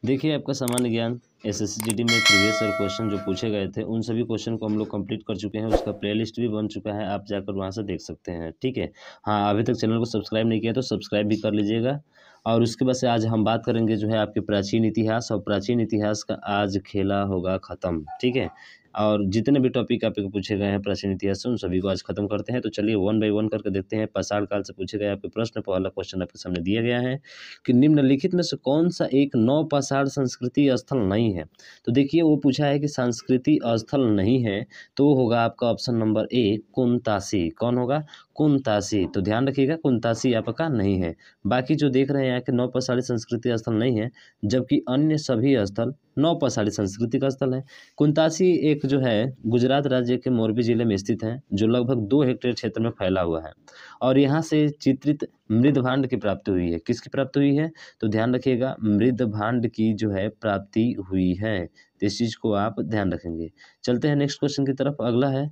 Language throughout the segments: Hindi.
देखिए आपका सामान्य ज्ञान एसएससी जीडी में प्रीवियस ईयर क्वेश्चन जो पूछे गए थे उन सभी क्वेश्चन को हम लोग कंप्लीट कर चुके हैं। उसका प्लेलिस्ट भी बन चुका है, आप जाकर वहां से देख सकते हैं। ठीक है, हाँ अभी तक चैनल को सब्सक्राइब नहीं किया तो सब्सक्राइब भी कर लीजिएगा। और उसके बाद से आज हम बात करेंगे जो है आपके प्राचीन इतिहास, और प्राचीन इतिहास का आज खेला होगा ख़त्म। ठीक है, और जितने भी टॉपिक आपके पूछे गए हैं प्राचीन इतिहास से उन सभी को आज खत्म करते हैं। तो चलिए वन बाय वन करके देखते हैं। पाषाण काल से पूछे गए आपके प्रश्न। पहला क्वेश्चन आपके सामने दिया गया है कि निम्नलिखित में से कौन सा एक नवपाषाण संस्कृति स्थल नहीं है। तो देखिए वो पूछा है कि संस्कृति स्थल नहीं है, तो वो होगा आपका ऑप्शन नंबर ए कुंतासी। कौन होगा? कुंतासी। तो ध्यान रखिएगा कुंतासी आपका नहीं है। बाकी जो देख रहे हैं यहाँ के नवपाषाणी संस्कृति स्थल नहीं है, जबकि अन्य सभी स्थल नवपाषाणी संस्कृति का स्थल है। कुंतासी एक जो है गुजरात राज्य के मोरबी जिले में स्थित है, जो लगभग 2 हेक्टेयर क्षेत्र में फैला हुआ है। और यहाँ से चित्रित मृदभांड की प्राप्ति हुई है। किसकी प्राप्ति हुई है? तो ध्यान रखिएगा मृदभांड की जो है प्राप्ति हुई है। तो इस चीज़ को आप ध्यान रखेंगे। चलते हैं नेक्स्ट क्वेश्चन की तरफ। अगला है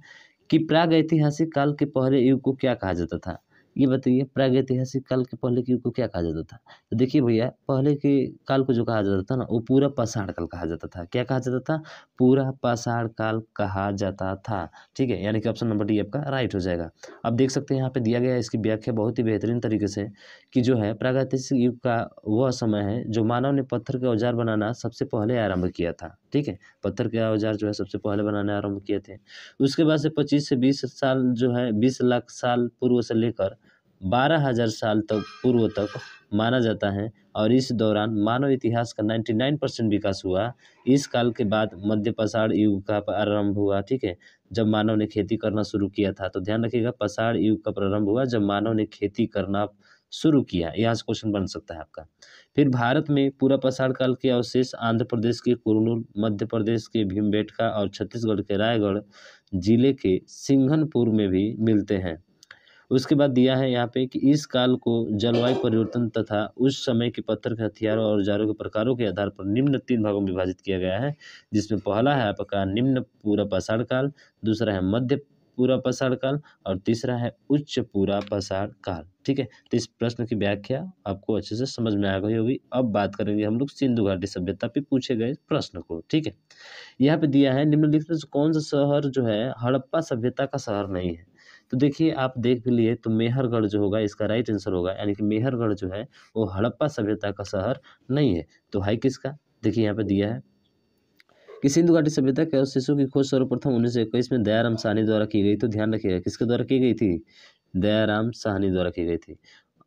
कि प्रागैतिहासिक काल के पहले युग को क्या कहा जाता था। ये बताइए, प्रागैतिहासिक काल के पहले के युग को क्या कहा जाता था। तो देखिए भैया, पहले के काल को जो कहा जाता था ना, वो पूरा पाषाण काल कहा जाता था। क्या कहा जाता था? पूरा पाषाण काल कहा जाता था। ठीक है, यानी कि ऑप्शन नंबर डी आपका राइट हो जाएगा। अब देख सकते हैं यहाँ पे दिया गया है, इसकी व्याख्या बहुत ही बेहतरीन तरीके से कि जो है प्रागैतिहासिक युग का वह समय है जो मानव ने पत्थर के औजार बनाना सबसे पहले आरंभ किया था। ठीक है, पत्थर के औजार जो है सबसे पहले बनाने आरंभ किए थे। उसके बाद से 25 से 20 साल जो है 20 लाख साल पूर्व से लेकर 12,000 साल तक पूर्व तक माना जाता है, और इस दौरान मानव इतिहास का 99% विकास हुआ। इस काल के बाद मध्य पाषाण युग का आरंभ हुआ। ठीक है, जब मानव ने खेती करना शुरू किया था। तो ध्यान रखिएगा पाषाण युग का प्रारंभ हुआ जब मानव ने खेती करना शुरू किया। यहाँ से क्वेश्चन बन सकता है आपका। फिर भारत में पूरा पाषाण काल के अवशेष आंध्र प्रदेश के कुरनूल, मध्य प्रदेश के भीमबेटका और छत्तीसगढ़ के रायगढ़ जिले के सिंघनपुर में भी मिलते हैं। उसके बाद दिया है यहाँ पे कि इस काल को जलवायु परिवर्तन तथा उस समय के पत्थर के हथियारों और औजारों के प्रकारों के आधार पर निम्न 3 भागों में विभाजित किया गया है, जिसमें पहला है आपका निम्न पूरा पाषाण काल, दूसरा है मध्य पूरा पाषाण काल, और तीसरा है उच्च पूरा पाषाण काल। ठीक है, तो इस प्रश्न की व्याख्या आपको अच्छे से समझ में आ गई होगी। अब बात करेंगे हम लोग सिंधु घाटी सभ्यता पे पूछे गए प्रश्न को। ठीक है, यहाँ पे दिया है निम्नलिखित में से कौन सा शहर जो है हड़प्पा सभ्यता का शहर नहीं है। तो देखिए आप देख भी लिए तो मेहरगढ़ जो होगा इसका राइट आंसर होगा, यानी कि मेहरगढ़ जो है वो हड़प्पा सभ्यता का शहर नहीं है। तो है किसका? देखिए यहाँ पे दिया है कि सिंधु घाटी सभ्यता के अवशेषों की खोज सर्वप्रथम 1921 में दयाराम साहनी द्वारा की गई। तो ध्यान रखिएगा किसके द्वारा की गई थी? दयाराम साहनी द्वारा की गई थी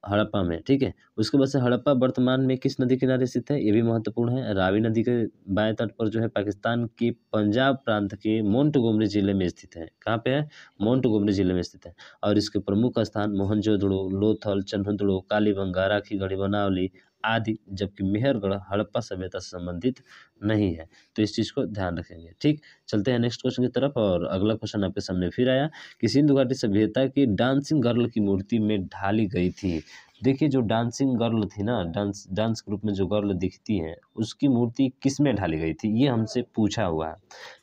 हड़प्पा में। ठीक है, उसके बाद से हड़प्पा वर्तमान में किस नदी किनारे स्थित है? ये भी महत्वपूर्ण है। रावी नदी के बाएं तट पर जो है पाकिस्तान के पंजाब प्रांत के मोंटगोमरी जिले में स्थित है। कहाँ पे है? मोंटगोमरी जिले में स्थित है। और इसके प्रमुख स्थान मोहनजोदड़ो, लोथल, चन्हुदड़ो, कालीबंगा, राखीगढ़ी, बनावली आदि, जबकि मेहरगढ़ हड़प्पा सभ्यता से संबंधित नहीं है। तो इस चीज़ को ध्यान रखेंगे। ठीक, चलते हैं नेक्स्ट क्वेश्चन की तरफ। और अगला क्वेश्चन आपके सामने फिर आया कि सिंधु घाटी सभ्यता की डांसिंग गर्ल की मूर्ति में ढाली गई थी। देखिए जो डांसिंग गर्ल थी ना, डांस ग्रुप में जो गर्ल दिखती है उसकी मूर्ति किस में ढाली गई थी, ये हमसे पूछा हुआ है।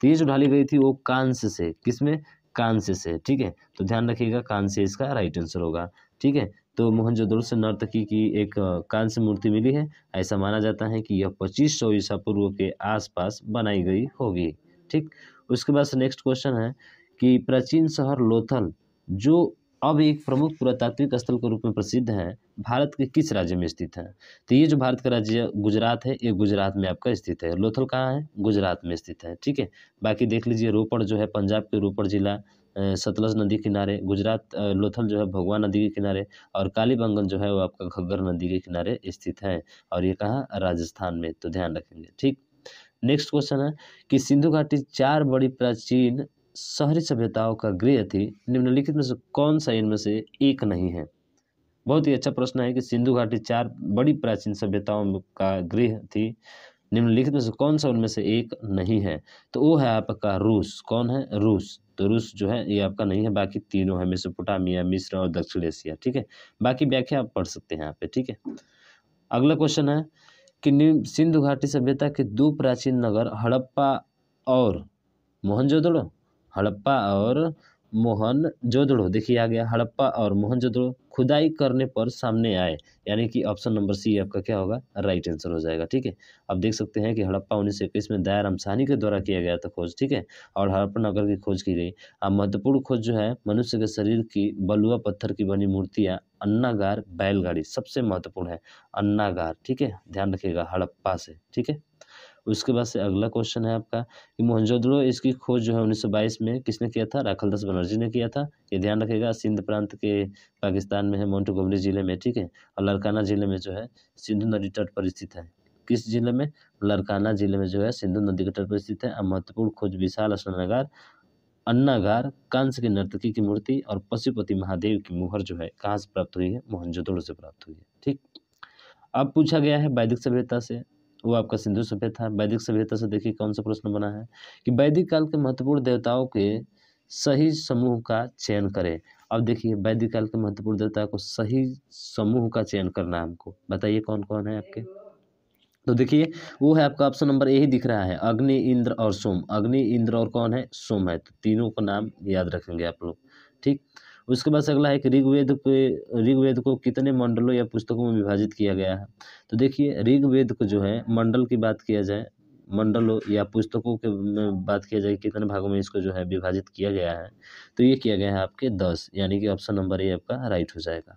तो ये जो ढाली गई थी वो कांस्य से। किसमें? कांस्य से। ठीक है, तो ध्यान रखिएगा कांस्य इसका राइट आंसर होगा। ठीक है, तो मोहनजोदड़ो से नर्तकी की एक कांस्य मूर्ति मिली है। ऐसा माना जाता है कि यह 2500 ईसा पूर्व के आसपास बनाई गई होगी। ठीक, उसके बाद से नेक्स्ट क्वेश्चन है कि प्राचीन शहर लोथल जो अब एक प्रमुख पुरातात्विक स्थल के रूप में प्रसिद्ध है, भारत के किस राज्य में स्थित है। तो ये जो भारत का राज्य गुजरात है, ये गुजरात में आपका स्थित है। लोथल कहाँ है? गुजरात में स्थित है। ठीक है, बाकी देख लीजिए रोपड़ जो है पंजाब के रोपड़ जिला सतलज नदी किनारे, गुजरात लोथल जो है भगवा नदी के किनारे, और कालीबंगन जो है वो आपका घग्गर नदी के किनारे स्थित है। और ये कहाँ? राजस्थान में। तो ध्यान रखेंगे। ठीक, नेक्स्ट क्वेश्चन है कि सिंधु घाटी 4 बड़ी प्राचीन शहरी सभ्यताओं का गृह थी, निम्नलिखित में से कौन सा इनमें से एक नहीं है। बहुत ही अच्छा प्रश्न है कि सिंधु घाटी 4 बड़ी प्राचीन सभ्यताओं का गृह थी, निम्नलिखित में से कौन सा उनमें से एक नहीं है। तो वो है आपका रूस। कौन है? रूस। तो रूस जो है ये आपका नहीं है, बाकी तीनों है मेसोपोटामिया, मिस्र और दक्षिण एशिया। ठीक है, बाकी व्याख्या आप पढ़ सकते हैं यहाँ पे। ठीक है, अगला क्वेश्चन है कि सिंधु घाटी सभ्यता के 2 प्राचीन नगर हड़प्पा और मोहनजोदड़ो। हड़प्पा और मोहनजोदड़ो, देखिए आ गया हड़प्पा और मोहनजोदड़ो खुदाई करने पर सामने आए, यानी कि ऑप्शन नंबर सी आपका क्या होगा, राइट आंसर हो जाएगा। ठीक है, अब देख सकते हैं कि हड़प्पा 1921 में दयाराम साहनी के द्वारा किया गया था खोज। ठीक है, और हड़प्पा नगर की खोज की गई। अब महत्वपूर्ण खोज जो है, मनुष्य के शरीर की बलुआ पत्थर की बनी मूर्तियाँ, अन्नागार, बैलगाड़ी, सबसे महत्वपूर्ण है अन्नागार। ठीक है, ध्यान रखिएगा, हड़प्पा से। ठीक है, उसके बाद से अगला क्वेश्चन है आपका कि मोहनजोदड़ो, इसकी खोज जो है 1922 में किसने किया था, राखालदास बनर्जी ने किया था। ये ध्यान रखिएगा, सिंध प्रांत के पाकिस्तान में है, मोंटोगोमरी जिले में। ठीक है, और लरकाना जिले में जो है सिंधु नदी तट पर स्थित है। किस जिले में, लरकाना जिले में जो है सिंधु नदी के तट पर स्थित है। अब महत्वपूर्ण खोज, विशाल स्नानागार, अन्नागार, कांस्य की नर्तकी की मूर्ति और पशुपति महादेव की मुहर जो है कहाँ से प्राप्त हुई है, मोहनजोदड़ो से प्राप्त हुई है। ठीक, अब पूछा गया है वैदिक सभ्यता से, वो आपका सिंधु सभ्यता। वैदिक सभ्यता से देखिए कौन सा प्रश्न बना है कि वैदिक काल के महत्वपूर्ण देवताओं के सही समूह का चयन करें। अब देखिए वैदिक काल के महत्वपूर्ण देवताओं को सही समूह का चयन करना है हमको, बताइए कौन कौन है आपके। तो देखिए वो है आपका ऑप्शन नंबर ए ही दिख रहा है, अग्नि, इंद्र और सोम। अग्नि, इंद्र और कौन है, सोम है। तो तीनों का नाम याद रखेंगे आप लोग। ठीक, उसके बाद से अगला है कि ऋग्वेद को कितने मंडलों या पुस्तकों में विभाजित किया गया है। तो देखिए ऋग्वेद को जो है, मंडल की बात किया जाए, मंडलों या पुस्तकों के में बात किया जाए कितने भागों में इसको जो है विभाजित किया गया है, तो ये किया गया है आपके 10, यानी कि ऑप्शन नंबर ए आपका राइट हो जाएगा।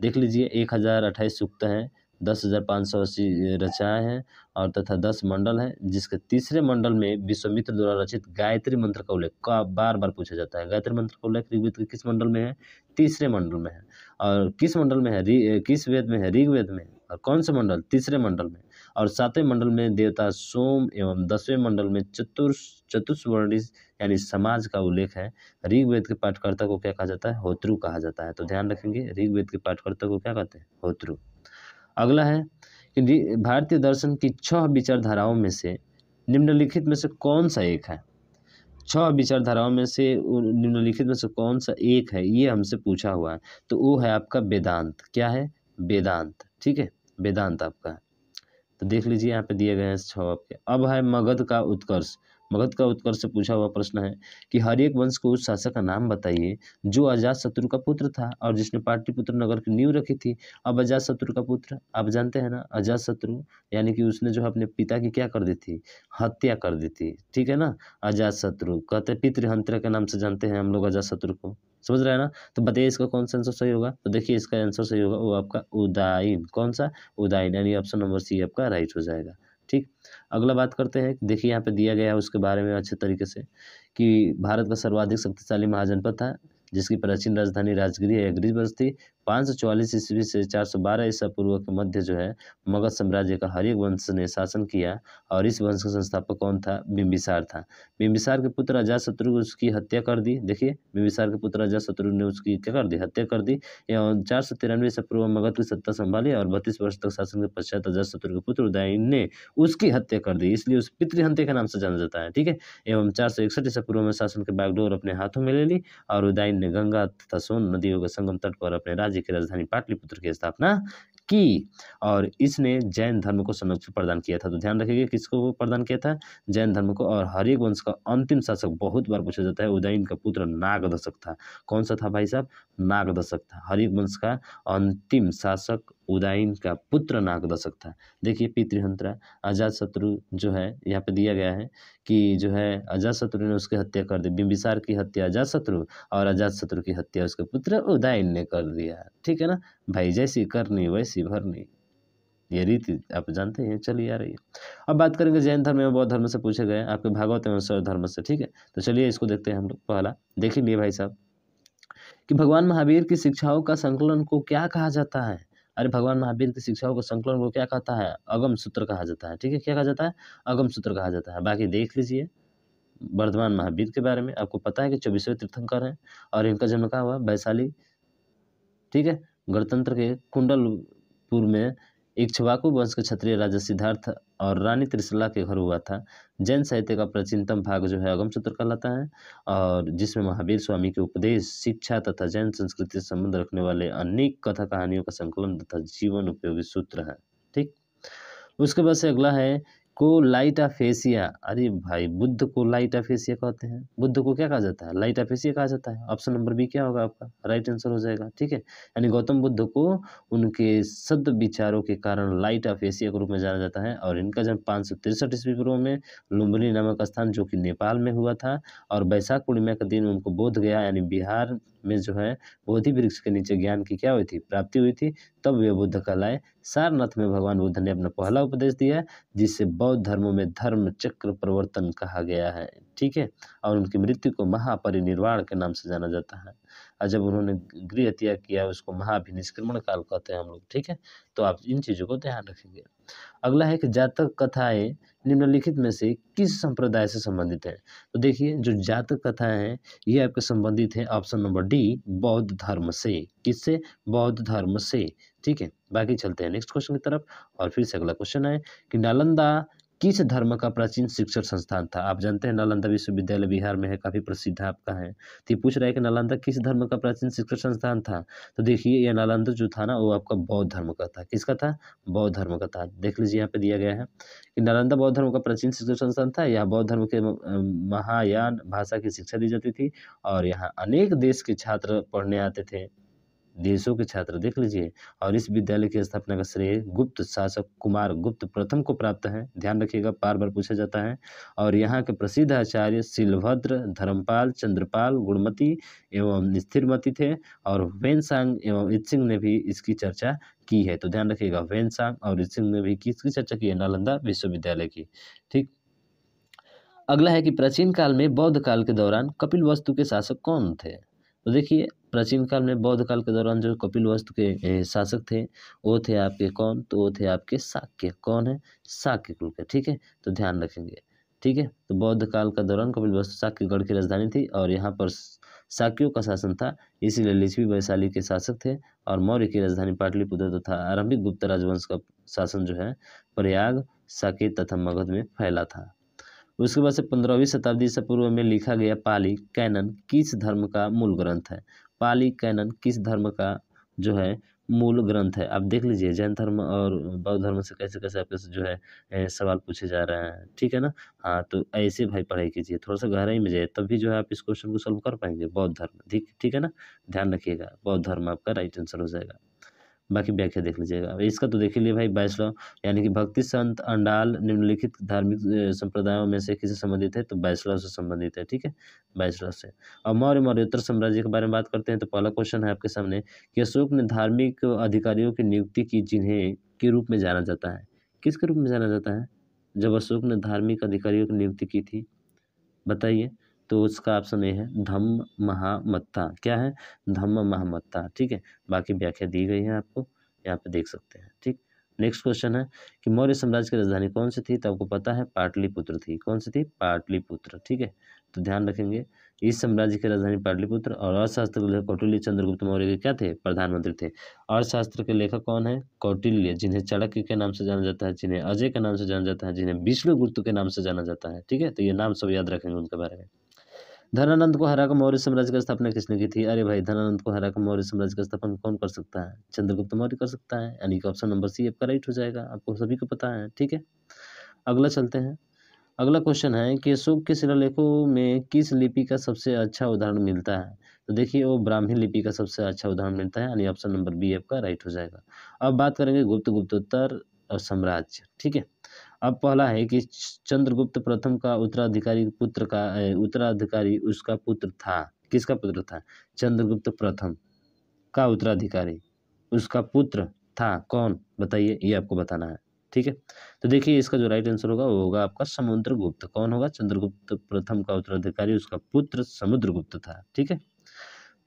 देख लीजिए 1028 सूक्त हैं, 10,580 रचनाएँ हैं और तथा 10 मंडल हैं, जिसके तीसरे मंडल में विश्वामित्र द्वारा रचित गायत्री मंत्र का उल्लेख का बार-बार पूछा जाता है। गायत्री मंत्र का उल्लेख ऋग्वेद के किस मंडल में है, तीसरे मंडल में है। और किस मंडल में है, किस वेद में है, ऋग्वेद में। और कौन से मंडल, तीसरे मंडल में। और 7वें मंडल में देवता सोम एवं 10वें मंडल में चतुष्वर्णी यानी समाज का उल्लेख है। ऋग्वेद के पाठकर्ता को क्या कहा जाता है, होत्रु कहा जाता है। तो ध्यान रखेंगे ऋग्वेद के पाठकर्ता को क्या कहते हैं, होत्रु। अगला है कि भारतीय दर्शन की 6 विचारधाराओं में से निम्नलिखित में से कौन सा एक है। 6 विचारधाराओं में से निम्नलिखित में से कौन सा एक है, ये हमसे पूछा हुआ है। तो वो है आपका वेदांत। क्या है, वेदांत। ठीक है, वेदांत आपका है। तो देख लीजिए यहाँ पे दिए गए हैं 6 आपके। अब है मगध का उत्कर्ष। मगध का उत्कर्ष से पूछा हुआ प्रश्न है कि हर एक वंश को उस शासक का नाम बताइए जो अजातशत्रु का पुत्र था और जिसने पाटलिपुत्र नगर की नींव रखी थी। अब अजातशत्रु का पुत्र आप जानते हैं ना, अजातशत्रु यानी कि उसने जो है अपने पिता की क्या कर दी थी, हत्या कर दी थी। ठीक है ना, अजातशत्रु कहते पितृहंत्या के नाम से जानते हैं हम लोग अजातशत्रु को, समझ रहे हैं ना। तो बताइए इसका कौन सा आंसर सही होगा। तो देखिए इसका आंसर सही होगा वो आपका उदाइन। कौन सा, उदाइन, यानी ऑप्शन नंबर सी आपका राइट हो जाएगा। ठीक, अगला बात करते हैं। देखिए यहाँ पे दिया गया है उसके बारे में अच्छे तरीके से कि भारत का सर्वाधिक शक्तिशाली महाजनपद था जिसकी प्राचीन राजधानी राजगिरी या गिरिवंश थी। 544 ईस्वी से 412 ईसा पूर्व के मध्य जो है मगध साम्राज्य का हर एक वंश ने शासन किया और इस वंश का संस्थापक कौन था, बिंबिसार था। बिंबिसार के पुत्र अजातशत्रु उसकी हत्या कर दी। देखिए बिंबिसार के पुत्र अजातशत्रु ने उसकी क्या कर दी, हत्या कर दी। एवं 493 ईसा पूर्व मगध की सत्ता संभाली और 32 वर्ष तक शासन के पश्चात अजातशत्रु के पुत्र उदयन ने उसकी हत्या कर दी, इसलिए उस पितृहंत्या के नाम से जाना जाता है। ठीक है, एवं 461 ईसा पूर्व में शासन के बागडोर अपने हाथों में ले ली और उदयन ने गंगा तथा सोन नदियों के संगम तट पर अपने राज्य की राजधानी पाटलिपुत्र की स्थापना की और इसने जैन धर्म को संरक्षण प्रदान किया था। तो ध्यान रखिए किसको वो प्रदान किया था, जैन धर्म को। और हरिक वंश का अंतिम शासक बहुत बार पूछा जाता है, उदयन का पुत्र नागदशक था। कौन सा था भाई साहब, नागदशक था। हरिक वंश का अंतिम शासक उदयन का पुत्र नागदशक था। देखिए पितृहंत्या अजातशत्रु जो है यहाँ पे दिया गया है कि जो है अजातशत्रु ने उसकी हत्या कर दी। बिंबिसार की हत्या अजातशत्रु और अजातशत्रु की हत्या उसके पुत्र उदयन ने कर दिया। ठीक है ना भाई, जैसी करनी वैसी भरनी, ये रीति आप जानते हैं चली आ रही है। अब बात करेंगे जैन धर्म एवं बौद्ध धर्म से पूछे गए आपके भागवत एवं शैव धर्म से। ठीक है, तो चलिए इसको देखते हैं हम लोग। पहला देख लिए भाई साहब कि भगवान महावीर की शिक्षाओं का संकलन को क्या कहा जाता है। अरे भगवान महावीर की शिक्षाओं का संकलन को क्या कहता है, अगम सूत्र कहा जाता है। ठीक है, क्या कहा जाता है, अगम सूत्र कहा जाता है। बाकी देख लीजिए वर्धमान महावीर के बारे में, आपको पता है कि 24वें तीर्थंकर हैं और इनका जन्म कहाँ हुआ, वैशाली। ठीक है, गणतंत्र के कुंडलपुर में इक्ष्वाकु वंश के क्षत्रिय राजा सिद्धार्थ और रानी त्रिशला के घर हुआ था। जैन साहित्य का प्राचीनतम भाग जो है अगम सूत्र कहलाता है और जिसमें महावीर स्वामी के उपदेश, शिक्षा तथा जैन संस्कृति से संबंध रखने वाले अनेक कथा कहानियों का संकलन तथा जीवन उपयोगी सूत्र है। ठीक, उसके बाद से अगला है कोलाइटाफेसिया, अरे भाई बुद्ध को लाइटाफेसिया कहते हैं, बुद्ध को क्या कहा जाता है, लाइटाफेसिया कहा जाता है। ऑप्शन नंबर बी क्या होगा आपका राइट आंसर हो जाएगा, ठीक है। यानी गौतम बुद्ध को उनके सद विचारों के कारण लाइटाफेसिया के रूप में जाना जाता है। और इनका जन्म 563 ईस्वी पूर्व में लुम्बिनी नामक स्थान जो कि नेपाल में हुआ था। और बैसाख पूर्णिमा के दिन उनको बोध गया यानी बिहार में जो है बोधि वृक्ष के नीचे ज्ञान की क्या हुई थी, प्राप्ति हुई थी, तब वे बुद्ध कहलाए। सारनाथ में भगवान बुद्ध ने अपना पहला उपदेश दिया जिससे बौद्ध धर्मों में धर्म चक्र प्रवर्तन कहा गया है, ठीक है। और उनकी मृत्यु को महापरिनिर्वाण के नाम से जाना जाता है। और जब उन्होंने गृह त्याग किया उसको महाभिनिष्क्रमण काल कहते हैं हम लोग, ठीक है। तो आप इन चीज़ों को ध्यान रखेंगे। अगला है कि जातक कथाएं निम्नलिखित में से किस संप्रदाय से संबंधित है। तो देखिए जो जातक कथाएं हैं ये आपके संबंधित है ऑप्शन नंबर डी बौद्ध धर्म से। किससे, बौद्ध धर्म से, ठीक है। बाकी चलते हैं नेक्स्ट क्वेश्चन की तरफ। और फिर से अगला क्वेश्चन है कि नालंदा किस धर्म का प्राचीन शिक्षण संस्थान था। आप जानते हैं नालंदा विश्वविद्यालय बिहार में है, काफी प्रसिद्ध आपका है। तो ये पूछ रहा है कि नालंदा किस धर्म का प्राचीन शिक्षण संस्थान था। तो देखिए ये नालंदा जो था ना वो आपका बौद्ध धर्म का था। किसका था, बौद्ध धर्म का था। देख लीजिए यहाँ पे दिया गया है कि नालंदा बौद्ध धर्म का प्राचीन शिक्षण संस्थान था। यहाँ बौद्ध धर्म के महायान भाषा की शिक्षा दी जाती थी और यहाँ अनेक देश के छात्र पढ़ने आते थे, देशों के छात्र, देख लीजिए। और इस विद्यालय की स्थापना का श्रेय गुप्त शासक कुमार गुप्त प्रथम को प्राप्त है। ध्यान रखिएगा बार बार पूछा जाता है। और यहाँ के प्रसिद्ध आचार्य शिलभद्र, धर्मपाल, चंद्रपाल, गुणमती एवं स्थिरमती थे। और वेनसांग एवं इत्सिंग ने भी इसकी चर्चा की है। तो ध्यान रखिएगा वेनसांग और इत्सिंग ने भी किसकी चर्चा की है, नालंदा विश्वविद्यालय की, ठीक। अगला है कि प्राचीन काल में बौद्ध काल के दौरान कपिलवस्तु के शासक कौन थे। तो देखिए प्राचीन काल में बौद्ध काल के दौरान जो कपिलवस्तु के शासक थे वो थे आपके कौन, तो वो थे आपके शाक्य। कौन है, शाक्य कुल के, ठीक है। तो ध्यान रखेंगे, ठीक है। तो बौद्ध काल का दौरान कपिलवस्तु शाक्यगढ़ की राजधानी थी और यहाँ पर शाक्यों का शासन था, इसीलिए लिच्छवी वैशाली के शासक थे। और मौर्य की राजधानी पाटलिपुत्र तथा आरंभिक गुप्त राजवंश का शासन जो है प्रयाग, साकेत तथा मगध में फैला था। उसके बाद से 15वीं शताब्दी ईसा पूर्व में लिखा गया पाली कैनन किस धर्म का मूल ग्रंथ है। पाली कैनन किस धर्म का जो है मूल ग्रंथ है। आप देख लीजिए जैन धर्म और बौद्ध धर्म से कैसे कैसे आपके से जो है सवाल पूछे जा रहे हैं, ठीक है ना। हाँ तो ऐसे भाई पढ़ाई कीजिए, थोड़ा सा गहराई में जाए तभी जो है आप इस क्वेश्चन को सॉल्व कर पाएंगे। बौद्ध धर्म, ठीक ठीक है ना, ध्यान रखिएगा बौद्ध धर्म आपका राइट आंसर हो जाएगा। बाकी व्याख्या देख लीजिएगा इसका। तो देख लिए भाई 22वां यानी कि भक्ति संत अंडाल निम्नलिखित धार्मिक संप्रदायों में से किसे संबंधित है, तो 22वां से संबंधित है, ठीक है, 22वां से। और मौर्योत्तर साम्राज्य के बारे में बात करते हैं तो पहला क्वेश्चन है आपके सामने कि अशोक ने धार्मिक अधिकारियों की नियुक्ति की जिन्हें के रूप में जाना जाता है। किसके रूप में जाना जाता है जब अशोक ने धार्मिक अधिकारियों की नियुक्ति की थी, बताइए। तो उसका ऑप्शन ए है धम्म महामत्ता। क्या है, धम्म महामत्ता, ठीक है। बाकी व्याख्या दी गई है आपको यहाँ पे देख सकते हैं, ठीक। नेक्स्ट क्वेश्चन है कि मौर्य साम्राज्य की राजधानी कौन सी थी, तो आपको पता है पाटलिपुत्र थी। कौन सी थी, पाटलिपुत्र, ठीक है। तो ध्यान रखेंगे इस साम्राज्य की राजधानी पाटलिपुत्र। और अर्थशास्त्र के लेखक कौटिल्य चंद्रगुप्त मौर्य के क्या थे, प्रधानमंत्री थे। अर्थशास्त्र के लेखक कौन है, कौटिल्य, जिन्हें चाणक्य के नाम से जाना जाता है, जिन्हें अजय के नाम से जाना जाता है, जिन्हें विष्णुगुप्त के नाम से जाना जाता है, ठीक है। तो ये नाम सब याद रखेंगे उनके बारे में। धनानंद को हराकर मौर्य साम्राज्य की स्थापना किसने की थी। अरे भाई धनानंद को हराकर मौर्य साम्राज्य की स्थापना कौन कर सकता है, चंद्रगुप्त मौर्य कर सकता है। यानी कि ऑप्शन नंबर सी आपका राइट हो जाएगा, आपको सभी को पता है, ठीक है। अगला चलते हैं। अगला क्वेश्चन है कि अशोक के शिलालेखों में किस लिपि का सबसे अच्छा उदाहरण मिलता है। तो देखिए वो ब्राह्मी लिपि का सबसे अच्छा उदाहरण मिलता है, यानी ऑप्शन नंबर बी आपका राइट हो जाएगा। अब बात करेंगे गुप्त गुप्तोत्तर और साम्राज्य, ठीक है। अब पहला है कि चंद्रगुप्त प्रथम का उत्तराधिकारी उसका पुत्र था। किसका पुत्र था, चंद्रगुप्त प्रथम का उत्तराधिकारी उसका पुत्र था, कौन, बताइए, ये आपको बताना है, ठीक है। तो देखिए इसका जो राइट आंसर होगा वो होगा आपका समुद्रगुप्त। कौन होगा, चंद्रगुप्त प्रथम का उत्तराधिकारी उसका पुत्र समुद्रगुप्त था, ठीक है।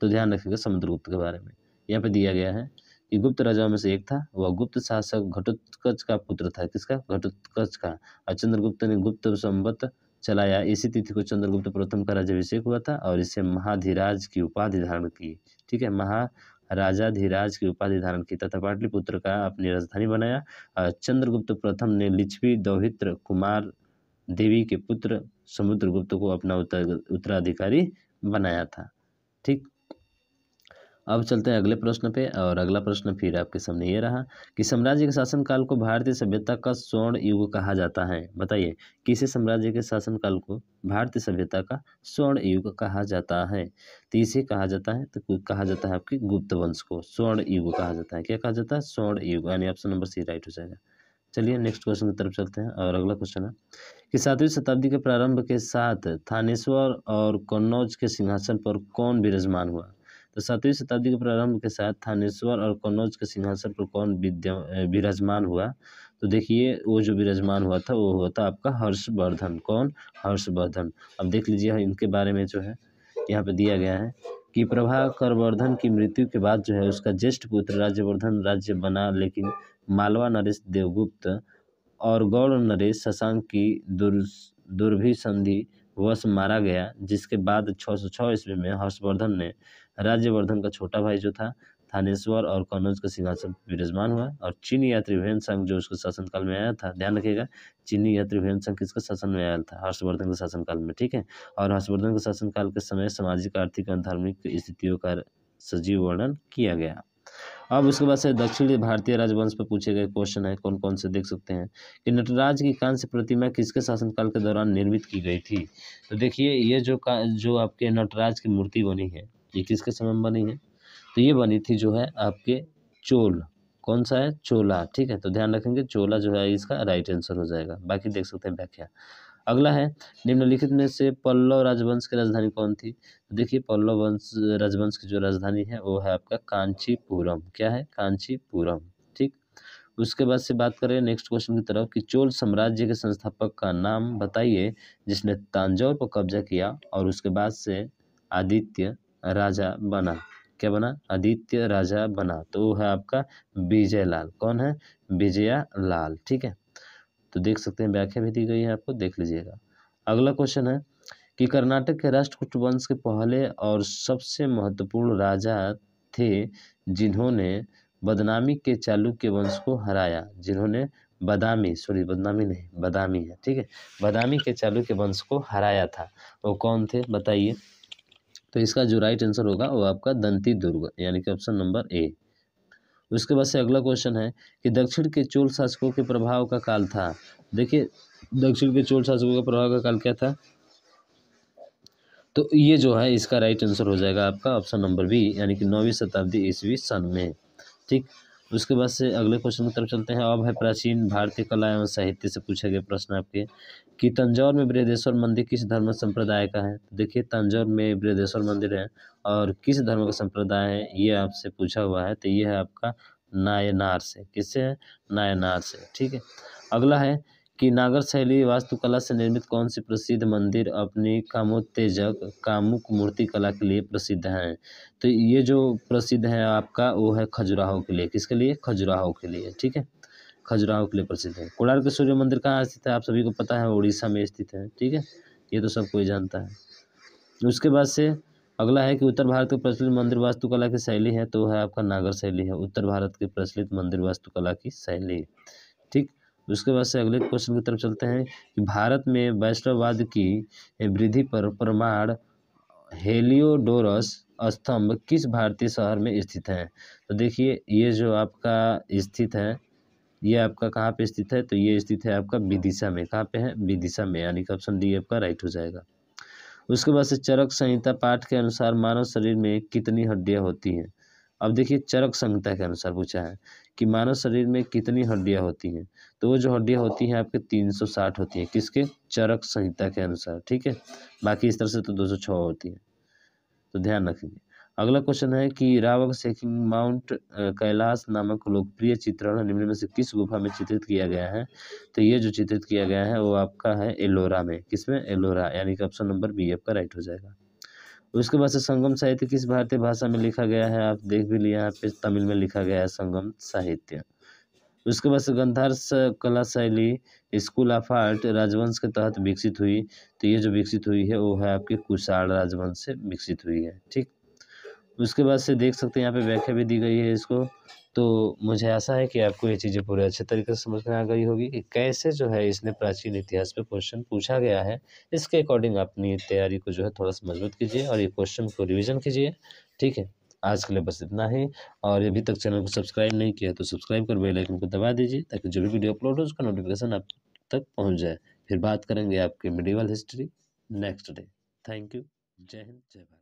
तो ध्यान रखिएगा समुद्रगुप्त के बारे में। यहाँ पे दिया गया है कि गुप्त राजाओं में से एक था, वह गुप्त शासक घटोत्कच का पुत्र था। किसका, घटोत्कच का। और चंद्रगुप्त ने गुप्त संवत चलाया। इसी तिथि को चंद्रगुप्त प्रथम का राज्याभिषेक हुआ था और इससे महाधिराज की उपाधि धारण की, ठीक है, महाराजाधिराज की उपाधि धारण की तथा पाटलिपुत्र का अपनी राजधानी बनाया। चंद्रगुप्त प्रथम ने लिच्छवी दौहित्र कुमार देवी के पुत्र समुद्रगुप्त को अपना उत्तराधिकारी बनाया था, ठीक। अब चलते हैं अगले प्रश्न पे, और अगला प्रश्न फिर आपके सामने ये रहा कि साम्राज्य के शासनकाल को भारतीय सभ्यता का स्वर्ण युग कहा जाता है। बताइए किसी साम्राज्य के शासनकाल को भारतीय सभ्यता का स्वर्ण युग कहा जाता है। तो इसे कहा जाता है, तो कहा जाता है आपके गुप्त वंश को स्वर्ण युग कहा जाता है। क्या कहा जाता है? स्वर्ण युग, यानी ऑप्शन नंबर सी राइट हो जाएगा। चलिए नेक्स्ट क्वेश्चन की तरफ चलते हैं, और अगला क्वेश्चन है कि 7वीं शताब्दी के प्रारंभ के साथ थानेश्वर और कन्नौज के सिंहासन पर कौन विराजमान हुआ। तो 7वीं शताब्दी के प्रारंभ के साथ थानेश्वर और कन्नौज के सिंहासन पर कौन विराजमान हुआ। तो देखिए वो जो विराजमान हुआ था वो हुआ था आपका हर्षवर्धन। कौन? हर्षवर्धन। अब देख लीजिए इनके बारे में जो है यहाँ पे दिया गया है कि प्रभाकर वर्धन की मृत्यु के बाद जो है उसका ज्येष्ठ पुत्र राज्यवर्धन राज्य बना, लेकिन मालवा नरेश देवगुप्त और गौड़ नरेश शशांक की दुर्भिसंधि वश मारा गया, जिसके बाद 606 ईस्वी में हर्षवर्धन ने राज्यवर्धन का छोटा भाई जो था थानेश्वर और कन्नौज का सिंहासन पर विराजमान हुआ। और चीनी यात्री हुएनसांग जो उसके शासनकाल में आया था, ध्यान रखिएगा चीनी यात्री हुएनसांग किसका शासन में आया था? हर्षवर्धन के शासनकाल में, ठीक है। और हर्षवर्धन के शासनकाल के समय सामाजिक, आर्थिक और धार्मिक स्थितियों का सजीव वर्णन किया गया। अब उसके बाद से दक्षिण भारतीय राजवंश पर पूछे गए क्वेश्चन है, कौन कौन से देख सकते हैं कि नटराज की कांस्य प्रतिमा किसके शासनकाल के दौरान निर्मित की गई थी। तो देखिए ये जो आपके नटराज की मूर्ति बनी है ये किसके समय में बनी है। तो ये बनी थी जो है आपके चोल, कौन सा है? चोला, ठीक है। तो ध्यान रखेंगे चोला जो है इसका राइट आंसर हो जाएगा। बाकी देख सकते हैं व्याख्या। अगला है निम्नलिखित में से पल्लव राजवंश की राजधानी कौन थी। तो देखिए पल्लव वंश राजवंश की जो राजधानी है वो है आपका कांचीपुरम। क्या है? कांचीपुरम, ठीक। उसके बाद से बात करें नेक्स्ट क्वेश्चन की तरफ कि चोल साम्राज्य के संस्थापक का नाम बताइए जिसने तांजौर पर कब्जा किया और उसके बाद से आदित्य राजा बना। क्या बना? आदित्य राजा बना। तो वो है आपका विजयलाल। कौन है? विजयलाल, ठीक है। तो देख सकते हैं व्याख्या भी दी गई है आपको, देख लीजिएगा। अगला क्वेश्चन है कि कर्नाटक के राष्ट्रकूट वंश के पहले और सबसे महत्वपूर्ण राजा थे जिन्होंने बदनामी के चालुक्य वंश को हराया। जिन्होंने बदनामी नहीं, बदामी है, ठीक है, बदामी के चालुक्य वंश को हराया था, वो कौन थे बताइए। तो इसका जो राइट आंसर होगा वो आपका दंती दुर्ग, यानी कि ऑप्शन नंबर ए। उसके बाद से अगला क्वेश्चन है कि दक्षिण के चोल शासकों के प्रभाव का काल था। देखिए दक्षिण के चोल शासकों का प्रभाव का काल क्या था। तो ये जो है इसका राइट आंसर हो जाएगा आपका ऑप्शन नंबर बी, यानी कि 9वीं शताब्दी ईस्वी सन में, ठीक। उसके बाद से अगले क्वेश्चन की तरफ चलते हैं। अब है प्राचीन भारतीय कला एवं साहित्य से पूछे गए प्रश्न आपके कि तंजौर में बृहदेश्वर मंदिर किस धर्म संप्रदाय का है। तो देखिए तंजौर में बृहदेश्वर मंदिर है और किस धर्म का संप्रदाय है ये आपसे पूछा हुआ है। तो ये है आपका नायनार से। किससे है? नायनार से, ठीक है। अगला है कि नागर शैली वास्तुकला से निर्मित कौन सी प्रसिद्ध मंदिर अपनी कामोत्तेजक कामुक मूर्ति कला के लिए प्रसिद्ध है। तो ये जो प्रसिद्ध है आपका वो है खजुराहो के लिए। किसके लिए? खजुराहो के लिए, ठीक है, खजुराहो के लिए प्रसिद्ध है। कोणार्क सूर्य मंदिर कहाँ स्थित है? आप सभी को पता है उड़ीसा में स्थित है, ठीक है, ये तो सब कोई जानता है। उसके बाद से अगला है कि उत्तर भारत के प्रचलित मंदिर वास्तुकला की शैली है, तो है आपका नागर शैली है उत्तर भारत के प्रचलित मंदिर वास्तुकला की शैली, ठीक। उसके बाद से अगले क्वेश्चन की तरफ चलते हैं कि भारत में वैष्णववाद की वृद्धि पर प्रमाण हेलियोडोरस स्तंभ किस भारतीय शहर में स्थित है। तो देखिए ये जो आपका स्थित है ये आपका कहाँ पे स्थित है। तो ये स्थित है आपका विदिशा में। कहाँ पे है? विदिशा में, यानी कि ऑप्शन डी आपका राइट हो जाएगा। उसके बाद से चरक संहिता पाठ के अनुसार मानव शरीर में कितनी हड्डियां होती हैं। अब देखिए चरक संहिता के अनुसार पूछा है कि मानव शरीर में कितनी हड्डियां होती हैं। तो वो जो हड्डियां होती हैं आपके 360 होती हैं। किसके? चरक संहिता के अनुसार, ठीक है। बाकी इस तरह से तो 206 होती है, तो ध्यान रखेंगे। अगला क्वेश्चन है कि रावक सेकिंग माउंट कैलाश नामक लोकप्रिय चित्रण निम्न में से किस गुफा में चित्रित किया गया है। तो ये जो चित्रित किया गया है वो आपका है एलोरा में। किसमें? एलोरा, यानी कि ऑप्शन नंबर बी आपका राइट हो जाएगा। उसके बाद से संगम साहित्य किस भारतीय भाषा में लिखा गया है। आप देख भी लिया यहाँ पे तमिल में लिखा गया है संगम साहित्य। उसके बाद से गंधार कला शैली स्कूल ऑफ आर्ट राजवंश के तहत विकसित हुई। तो ये जो विकसित हुई है वो है आपके कुषाण राजवंश से विकसित हुई है, ठीक। उसके बाद से देख सकते हैं यहाँ पे व्याख्या भी दी गई है इसको। तो मुझे आशा है कि आपको ये चीज़ें पूरे अच्छे तरीके से समझ में आ गई होगी कि कैसे जो है इसने प्राचीन इतिहास पे क्वेश्चन पूछा गया है। इसके अकॉर्डिंग अपनी तैयारी को जो है थोड़ा सा मजबूत कीजिए और ये क्वेश्चन को रिवीजन कीजिए, ठीक है। आज के लिए बस इतना ही। और अभी तक चैनल को सब्सक्राइब नहीं किया तो सब्सक्राइब कर बेल आइकन को दबा दीजिए, ताकि जो भी वीडियो अपलोड हो उसका नोटिफिकेशन आप तक पहुंच जाए। फिर बात करेंगे आपके medieval history next day. Thank you. जय हिंद, जय भारत।